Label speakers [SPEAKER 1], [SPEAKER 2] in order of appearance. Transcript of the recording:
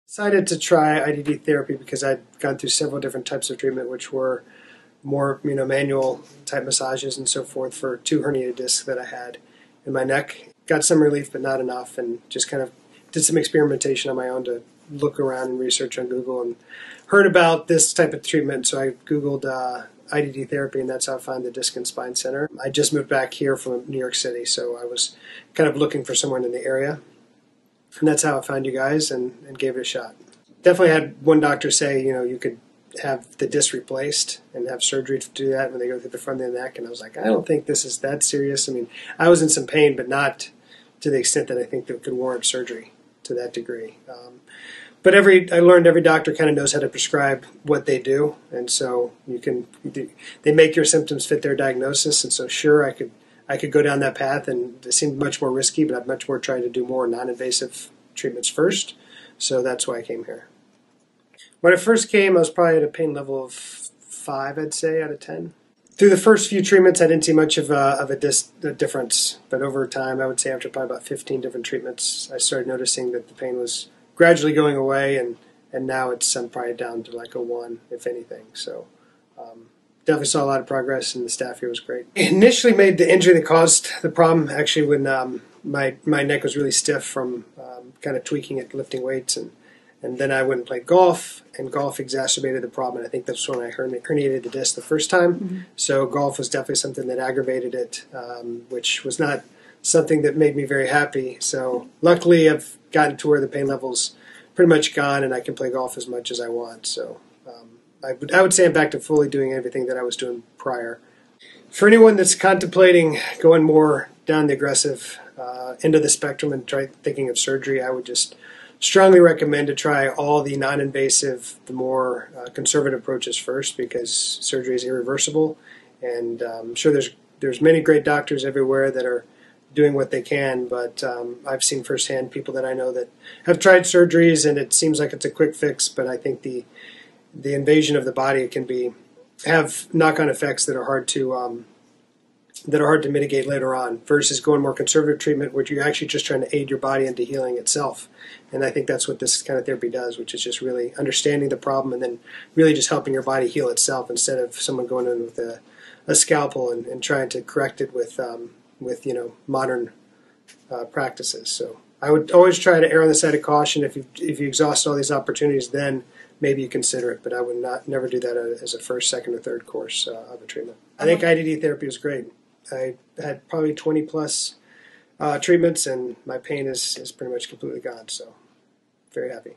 [SPEAKER 1] Decided to try IDD therapy because I'd gone through several different types of treatment, which were more, manual type massages and so forth for 2 herniated discs that I had in my neck. Got some relief, but not enough, and just kind of did some experimentation on my own to look around and research on Google and heard about this type of treatment. So I Googled IDD therapy, and that's how I found the Disc and Spine Center. I just moved back here from New York City, so I was kind of looking for someone in the area. And that's how I found you guys and gave it a shot. Definitely had one doctor say, you could have the disc replaced and have surgery to do that when they go through the front of the neck. And I was like, I don't think this is that serious. I mean, I was in some pain, but not to the extent that I think that could warrant surgery to that degree. But I learned every doctor kind of knows how to prescribe what they do. And so they make your symptoms fit their diagnosis. And so sure, I could go down that path, and it seemed much more risky, but I'd much more try to do more non-invasive treatments first. So that's why I came here. When I first came, I was probably at a pain level of 5, I'd say, out of 10. Through the first few treatments, I didn't see much of a difference, but over time, I would say after probably about 15 different treatments, I started noticing that the pain was gradually going away, and now it's probably down to like a 1, if anything. So definitely saw a lot of progress, and the staff here was great. Initially made the injury that caused the problem actually when my neck was really stiff from kind of tweaking it, lifting weights, and then I went and played golf, and golf exacerbated the problem. And I think that's when I herniated the disc the first time. Mm-hmm. So golf was definitely something that aggravated it, which was not something that made me very happy. So luckily I've gotten to where the pain level's pretty much gone, and I can play golf as much as I want. So I would say I'm back to fully doing everything that I was doing prior. For anyone that's contemplating going more down the aggressive end of the spectrum and thinking of surgery, I would just strongly recommend to try all the non-invasive, the more conservative approaches first, because surgery is irreversible. And I'm sure there's many great doctors everywhere that are doing what they can, but I've seen firsthand people that I know that have tried surgeries, and it seems like it's a quick fix, but I think the invasion of the body can have knock-on effects that are hard to mitigate later on, versus going more conservative treatment, where you're actually just trying to aid your body into healing itself. And I think that's what this kind of therapy does, which is just really understanding the problem and then really just helping your body heal itself, instead of someone going in with a scalpel and trying to correct it with modern practices. So I would always try to err on the side of caution. If you exhaust all these opportunities, then maybe you consider it, but I would never do that as a first, second, or third course of a treatment. I think IDD therapy was great. I had probably 20 plus treatments, and my pain is pretty much completely gone, so very happy.